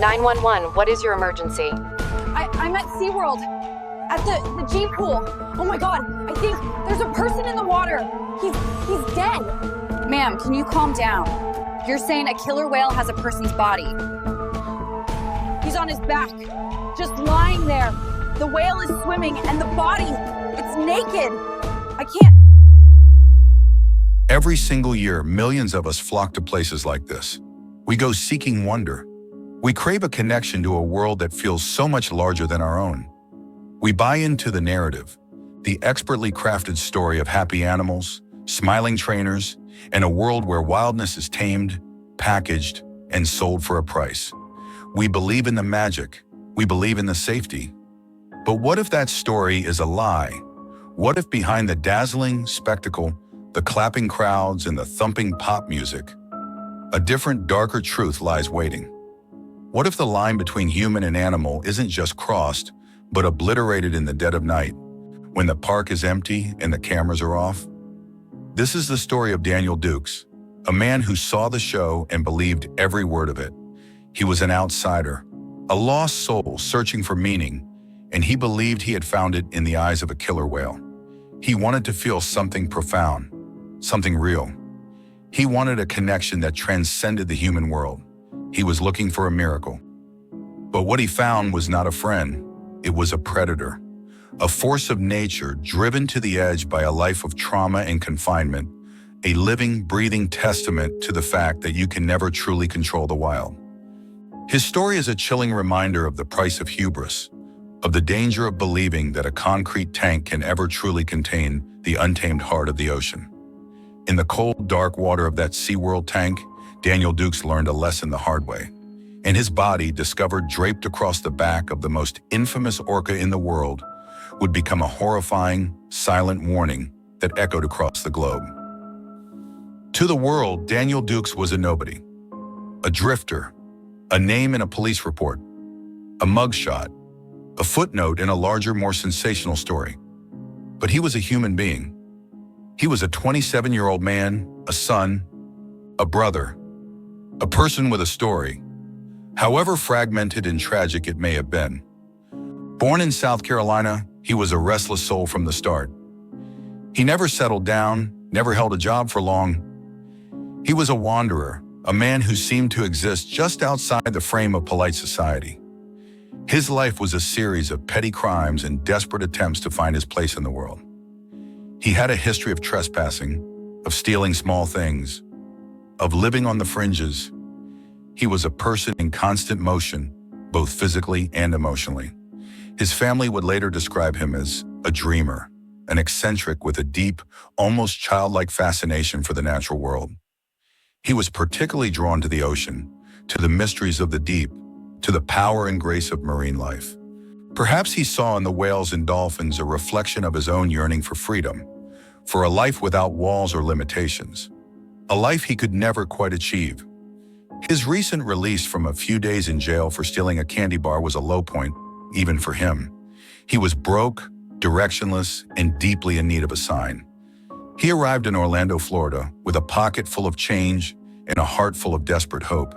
911, what is your emergency? I'm at SeaWorld, at the G pool. Oh my God, I think there's a person in the water. He's dead. Ma'am, can you calm down? You're saying a killer whale has a person's body. He's on his back, just lying there. The whale is swimming and the body, it's naked. I can't. Every single year, millions of us flock to places like this. We go seeking wonder. We crave a connection to a world that feels so much larger than our own. We buy into the narrative, the expertly crafted story of happy animals, smiling trainers, and a world where wildness is tamed, packaged, and sold for a price. We believe in the magic. We believe in the safety. But what if that story is a lie? What if behind the dazzling spectacle, the clapping crowds, and the thumping pop music, a different, darker truth lies waiting? What if the line between human and animal isn't just crossed, but obliterated in the dead of night, when the park is empty and the cameras are off? This is the story of Daniel Dukes, a man who saw the show and believed every word of it. He was an outsider, a lost soul searching for meaning, and he believed he had found it in the eyes of a killer whale. He wanted to feel something profound, something real. He wanted a connection that transcended the human world. He was looking for a miracle. But what he found was not a friend. It was a predator, a force of nature driven to the edge by a life of trauma and confinement, a living, breathing testament to the fact that you can never truly control the wild. His story is a chilling reminder of the price of hubris, of the danger of believing that a concrete tank can ever truly contain the untamed heart of the ocean. In the cold, dark water of that SeaWorld tank, Daniel Dukes learned a lesson the hard way, and his body, discovered draped across the back of the most infamous orca in the world, would become a horrifying, silent warning that echoed across the globe. To the world, Daniel Dukes was a nobody, a drifter, a name in a police report, a mugshot, a footnote in a larger, more sensational story. But he was a human being. He was a 27-year-old man, a son, a brother, a person with a story, however fragmented and tragic it may have been. Born in South Carolina, he was a restless soul from the start. He never settled down, never held a job for long. He was a wanderer, a man who seemed to exist just outside the frame of polite society. His life was a series of petty crimes and desperate attempts to find his place in the world. He had a history of trespassing, of stealing small things, of living on the fringes. He was a person in constant motion, both physically and emotionally. His family would later describe him as a dreamer, an eccentric with a deep, almost childlike fascination for the natural world. He was particularly drawn to the ocean, to the mysteries of the deep, to the power and grace of marine life. Perhaps he saw in the whales and dolphins a reflection of his own yearning for freedom, for a life without walls or limitations, a life he could never quite achieve. His recent release from a few days in jail for stealing a candy bar was a low point, even for him. He was broke, directionless, and deeply in need of a sign. He arrived in Orlando, Florida, with a pocket full of change and a heart full of desperate hope.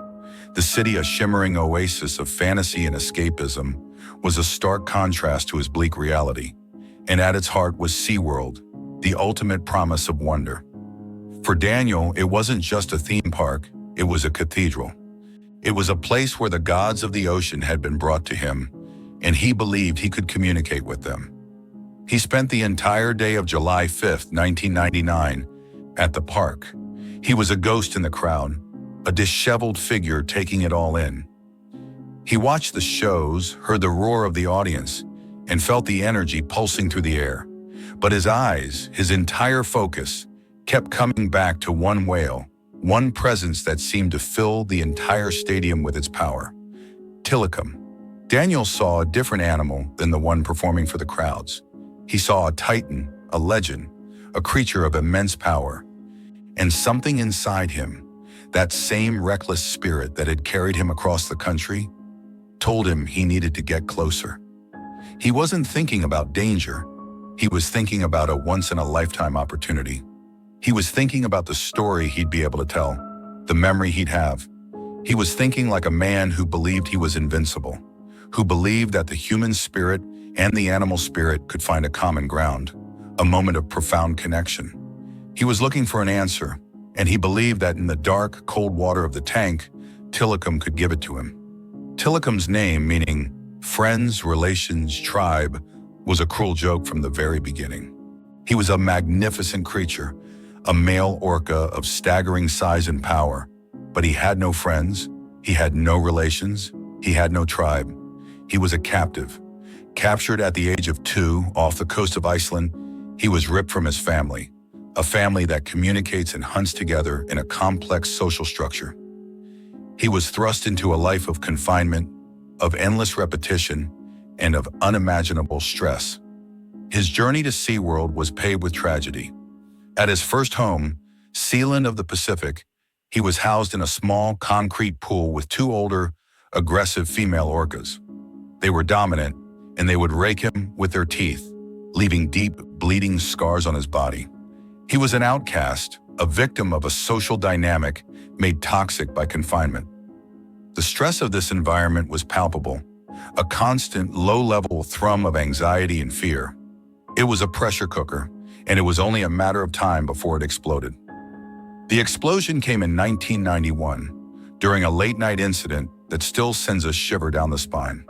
The city, a shimmering oasis of fantasy and escapism, was a stark contrast to his bleak reality. And at its heart was SeaWorld, the ultimate promise of wonder. For Daniel, it wasn't just a theme park, it was a cathedral. It was a place where the gods of the ocean had been brought to him, and he believed he could communicate with them. He spent the entire day of July 5th, 1999, at the park. He was a ghost in the crowd, a disheveled figure taking it all in. He watched the shows, heard the roar of the audience, and felt the energy pulsing through the air. But his eyes, his entire focus, kept coming back to one whale, one presence that seemed to fill the entire stadium with its power. Tilikum. Daniel saw a different animal than the one performing for the crowds. He saw a titan, a legend, a creature of immense power. And something inside him, that same reckless spirit that had carried him across the country, told him he needed to get closer. He wasn't thinking about danger. He was thinking about a once-in-a-lifetime opportunity. He was thinking about the story he'd be able to tell, the memory he'd have. He was thinking like a man who believed he was invincible, who believed that the human spirit and the animal spirit could find a common ground, a moment of profound connection. He was looking for an answer, and he believed that in the dark, cold water of the tank, Tilikum could give it to him. Tilikum's name, meaning friends, relations, tribe, was a cruel joke from the very beginning. He was a magnificent creature, a male orca of staggering size and power, but he had no friends, he had no relations, he had no tribe. He was a captive. Captured at the age of 2 off the coast of Iceland, he was ripped from his family, a family that communicates and hunts together in a complex social structure. He was thrust into a life of confinement, of endless repetition, and of unimaginable stress. His journey to SeaWorld was paved with tragedy. At his first home, Sealand of the Pacific, he was housed in a small concrete pool with 2 older, aggressive female orcas. They were dominant, and they would rake him with their teeth, leaving deep, bleeding scars on his body. He was an outcast, a victim of a social dynamic made toxic by confinement. The stress of this environment was palpable, a constant, low-level thrum of anxiety and fear. It was a pressure cooker, and it was only a matter of time before it exploded. The explosion came in 1991, during a late-night incident that still sends a shiver down the spine.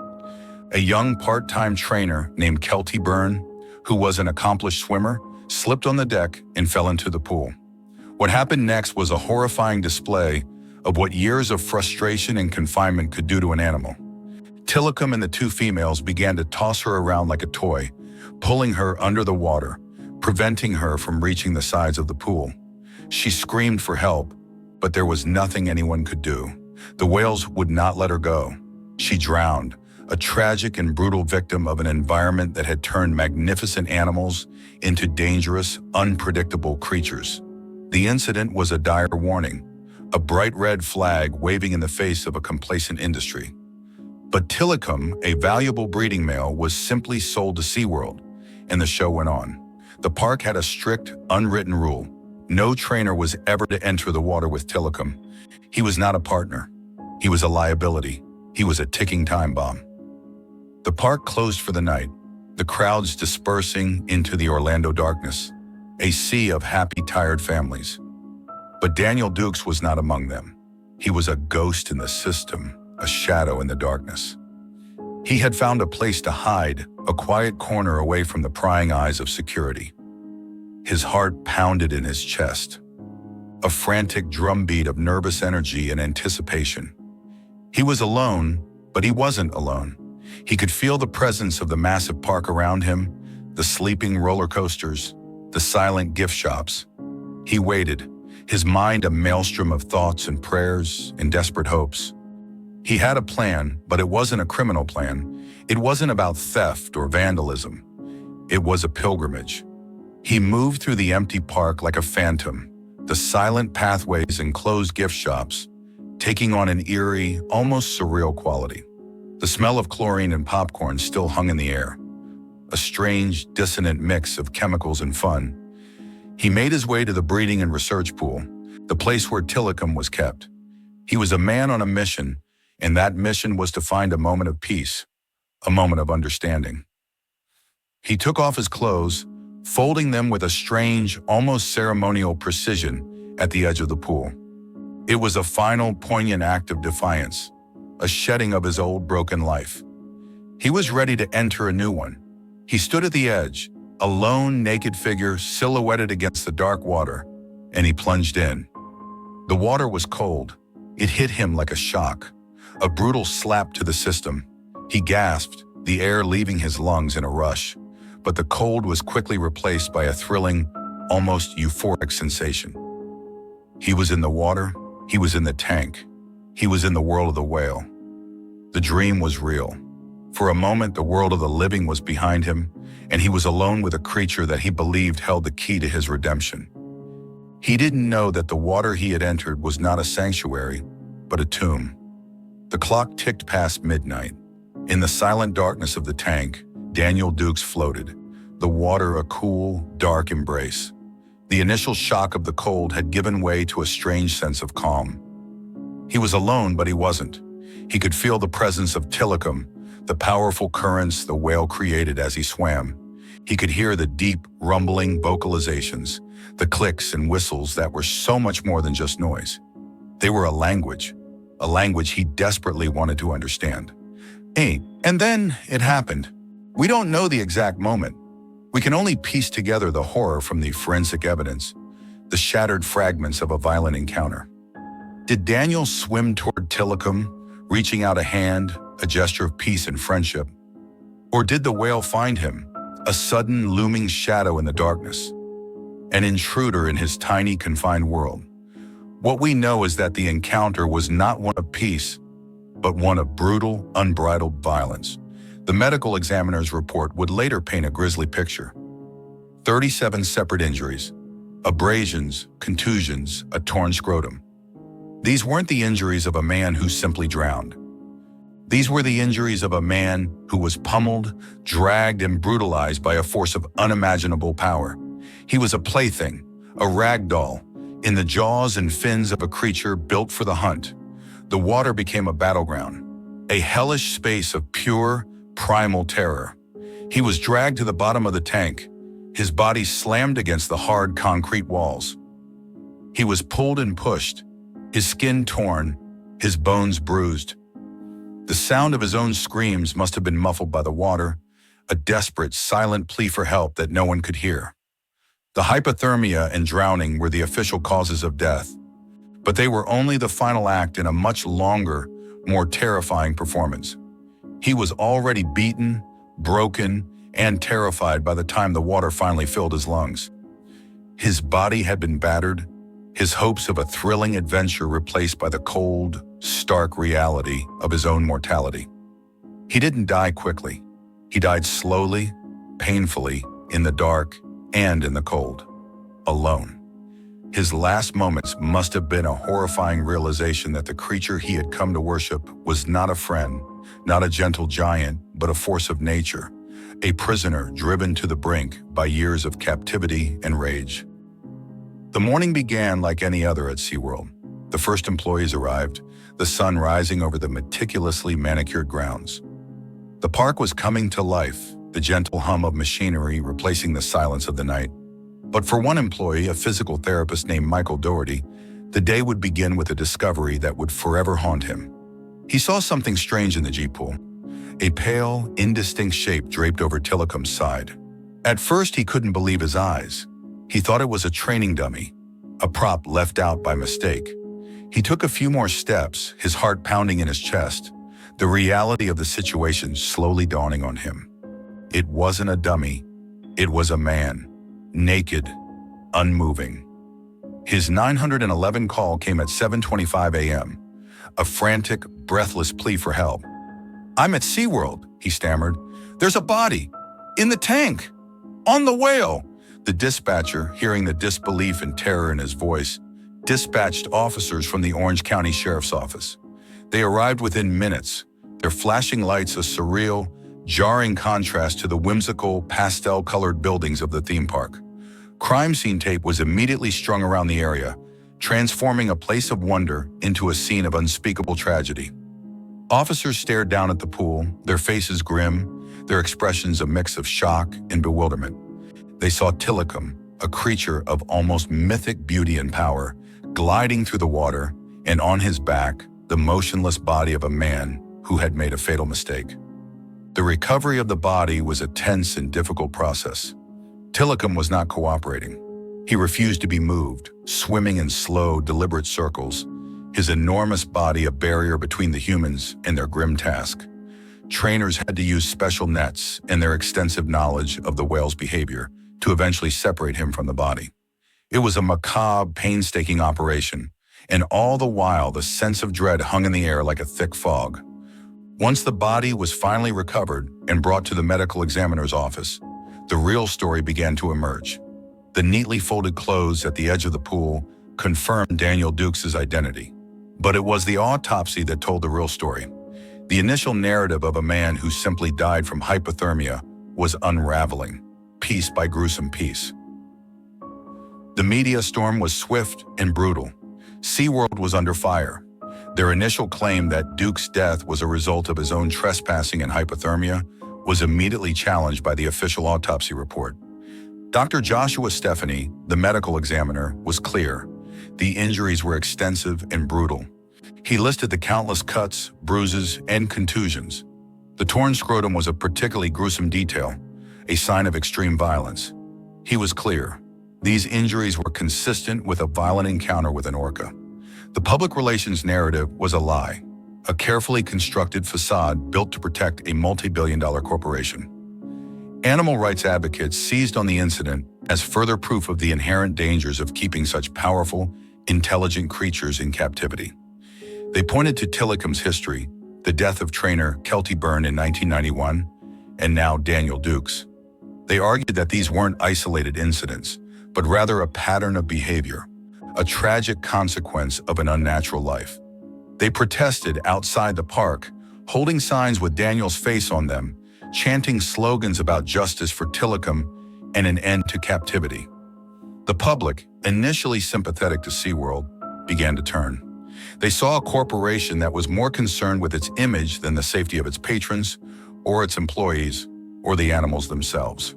A young part-time trainer named Kelty Byrne, who was an accomplished swimmer, slipped on the deck and fell into the pool. What happened next was a horrifying display of what years of frustration and confinement could do to an animal. Tilikum and the 2 females began to toss her around like a toy, pulling her under the water, preventing her from reaching the sides of the pool. She screamed for help, but there was nothing anyone could do. The whales would not let her go. She drowned, a tragic and brutal victim of an environment that had turned magnificent animals into dangerous, unpredictable creatures. The incident was a dire warning, a bright red flag waving in the face of a complacent industry. But Tilikum, a valuable breeding male, was simply sold to SeaWorld, and the show went on. The park had a strict, unwritten rule. No trainer was ever to enter the water with Tilikum. He was not a partner. He was a liability. He was a ticking time bomb. The park closed for the night, the crowds dispersing into the Orlando darkness, a sea of happy, tired families. But Daniel Dukes was not among them. He was a ghost in the system, a shadow in the darkness. He had found a place to hide, a quiet corner away from the prying eyes of security. His heart pounded in his chest, a frantic drumbeat of nervous energy and anticipation. He was alone, but he wasn't alone. He could feel the presence of the massive park around him, the sleeping roller coasters, the silent gift shops. He waited, his mind a maelstrom of thoughts and prayers and desperate hopes. He had a plan, but it wasn't a criminal plan. It wasn't about theft or vandalism. It was a pilgrimage. He moved through the empty park like a phantom, the silent pathways and closed gift shops, taking on an eerie, almost surreal quality. The smell of chlorine and popcorn still hung in the air, a strange, dissonant mix of chemicals and fun. He made his way to the breeding and research pool, the place where Tilikum was kept. He was a man on a mission, and that mission was to find a moment of peace, a moment of understanding. He took off his clothes, folding them with a strange, almost ceremonial precision at the edge of the pool. It was a final, poignant act of defiance, a shedding of his old, broken life. He was ready to enter a new one. He stood at the edge, a lone, naked figure silhouetted against the dark water, and he plunged in. The water was cold. It hit him like a shock, a brutal slap to the system. He gasped, the air leaving his lungs in a rush, but the cold was quickly replaced by a thrilling, almost euphoric sensation. He was in the water, he was in the tank, he was in the world of the whale. The dream was real. For a moment, the world of the living was behind him, and he was alone with a creature that he believed held the key to his redemption. He didn't know that the water he had entered was not a sanctuary, but a tomb. The clock ticked past midnight. In the silent darkness of the tank, Daniel Dukes floated, the water a cool, dark embrace. The initial shock of the cold had given way to a strange sense of calm. He was alone, but he wasn't. He could feel the presence of Tilikum, the powerful currents the whale created as he swam. He could hear the deep, rumbling vocalizations, the clicks and whistles that were so much more than just noise. They were a language he desperately wanted to understand. And then it happened. We don't know the exact moment. We can only piece together the horror from the forensic evidence, the shattered fragments of a violent encounter. Did Daniel swim toward Tilikum, reaching out a hand, a gesture of peace and friendship? Or did the whale find him, a sudden looming shadow in the darkness, an intruder in his tiny, confined world? What we know is that the encounter was not one of peace, but one of brutal, unbridled violence. The medical examiner's report would later paint a grisly picture. 37 separate injuries, abrasions, contusions, a torn scrotum. These weren't the injuries of a man who simply drowned. These were the injuries of a man who was pummeled, dragged, and brutalized by a force of unimaginable power. He was a plaything, a rag doll, in the jaws and fins of a creature built for the hunt. The water became a battleground, a hellish space of pure, primal terror. He was dragged to the bottom of the tank, his body slammed against the hard concrete walls. He was pulled and pushed, his skin torn, his bones bruised. The sound of his own screams must have been muffled by the water, a desperate, silent plea for help that no one could hear. The hypothermia and drowning were the official causes of death, but they were only the final act in a much longer, more terrifying performance. He was already beaten, broken, and terrified by the time the water finally filled his lungs. His body had been battered, his hopes of a thrilling adventure replaced by the cold, stark reality of his own mortality. He didn't die quickly. He died slowly, painfully, in the dark and in the cold, alone. His last moments must have been a horrifying realization that the creature he had come to worship was not a friend, not a gentle giant, but a force of nature, a prisoner driven to the brink by years of captivity and rage. The morning began like any other at SeaWorld. The first employees arrived, the sun rising over the meticulously manicured grounds. The park was coming to life, the gentle hum of machinery replacing the silence of the night. But for one employee, a physical therapist named Michael Doherty, the day would begin with a discovery that would forever haunt him. He saw something strange in the G pool, a pale, indistinct shape draped over Tilikum's side. At first, he couldn't believe his eyes. He thought it was a training dummy, a prop left out by mistake. He took a few more steps, his heart pounding in his chest, the reality of the situation slowly dawning on him. It wasn't a dummy. It was a man, naked, unmoving. His 911 call came at 7:25 a.m., a frantic, breathless plea for help. "I'm at SeaWorld," he stammered. "There's a body, in the tank, on the whale." The dispatcher, hearing the disbelief and terror in his voice, dispatched officers from the Orange County Sheriff's Office. They arrived within minutes, their flashing lights a surreal, jarring contrast to the whimsical, pastel-colored buildings of the theme park. Crime scene tape was immediately strung around the area, transforming a place of wonder into a scene of unspeakable tragedy. Officers stared down at the pool, their faces grim, their expressions a mix of shock and bewilderment. They saw Tilikum, a creature of almost mythic beauty and power, gliding through the water, and on his back, the motionless body of a man who had made a fatal mistake. The recovery of the body was a tense and difficult process. Tilikum was not cooperating. He refused to be moved, swimming in slow, deliberate circles, his enormous body a barrier between the humans and their grim task. Trainers had to use special nets and their extensive knowledge of the whale's behavior to eventually separate him from the body. It was a macabre, painstaking operation, and all the while the sense of dread hung in the air like a thick fog. Once the body was finally recovered and brought to the medical examiner's office, the real story began to emerge. The neatly folded clothes at the edge of the pool confirmed Daniel Dukes' identity. But it was the autopsy that told the real story. The initial narrative of a man who simply died from hypothermia was unraveling, piece by gruesome piece. The media storm was swift and brutal. SeaWorld was under fire. Their initial claim that Duke's death was a result of his own trespassing and hypothermia was immediately challenged by the official autopsy report. Dr. Joshua Stephanie, the medical examiner, was clear. The injuries were extensive and brutal. He listed the countless cuts, bruises, and contusions. The torn scrotum was a particularly gruesome detail, a sign of extreme violence. He was clear. These injuries were consistent with a violent encounter with an orca. The public relations narrative was a lie, a carefully constructed facade built to protect a multi-billion-dollar corporation. Animal rights advocates seized on the incident as further proof of the inherent dangers of keeping such powerful, intelligent creatures in captivity. They pointed to Tilikum's history, the death of trainer Kelty Byrne in 1991, and now Daniel Dukes. They argued that these weren't isolated incidents, but rather a pattern of behavior, a tragic consequence of an unnatural life. They protested outside the park, holding signs with Daniel's face on them, chanting slogans about justice for Tilikum and an end to captivity. The public, initially sympathetic to SeaWorld, began to turn. They saw a corporation that was more concerned with its image than the safety of its patrons, or its employees, or the animals themselves.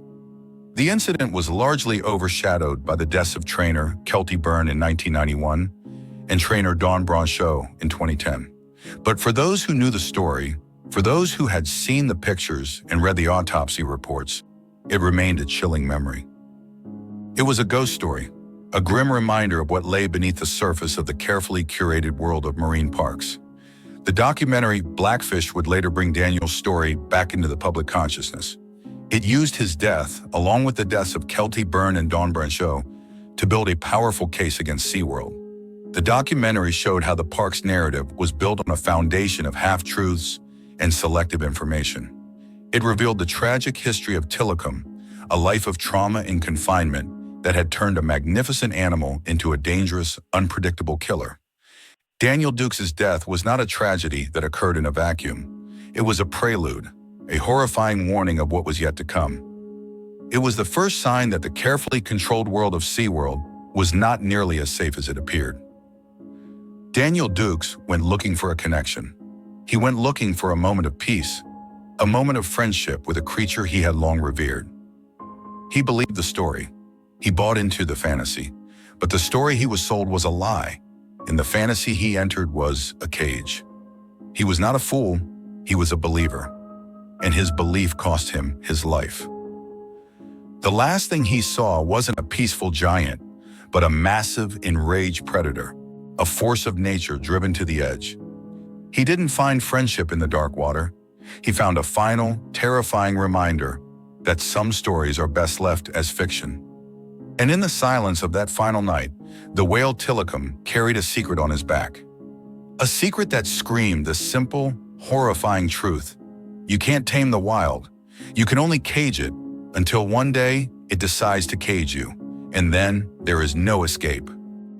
The incident was largely overshadowed by the deaths of trainer Kelty Byrne in 1991 and trainer Dawn Brancheau in 2010. But for those who knew the story, for those who had seen the pictures and read the autopsy reports, it remained a chilling memory. It was a ghost story, a grim reminder of what lay beneath the surface of the carefully curated world of marine parks. The documentary Blackfish would later bring Daniel's story back into the public consciousness. It used his death, along with the deaths of Kelty Byrne and Dawn Brancheau, to build a powerful case against SeaWorld. The documentary showed how the park's narrative was built on a foundation of half-truths and selective information. It revealed the tragic history of Tilikum, a life of trauma and confinement that had turned a magnificent animal into a dangerous, unpredictable killer. Daniel Dukes' death was not a tragedy that occurred in a vacuum. It was a prelude, a horrifying warning of what was yet to come. It was the first sign that the carefully controlled world of SeaWorld was not nearly as safe as it appeared. Daniel Dukes went looking for a connection. He went looking for a moment of peace, a moment of friendship with a creature he had long revered. He believed the story. He bought into the fantasy. But the story he was sold was a lie, and the fantasy he entered was a cage. He was not a fool, he was a believer, and his belief cost him his life. The last thing he saw wasn't a peaceful giant, but a massive, enraged predator, a force of nature driven to the edge. He didn't find friendship in the dark water. He found a final, terrifying reminder that some stories are best left as fiction. And in the silence of that final night, the whale Tilikum carried a secret on his back. A secret that screamed the simple, horrifying truth. You can't tame the wild. You can only cage it until one day it decides to cage you, and then there is no escape.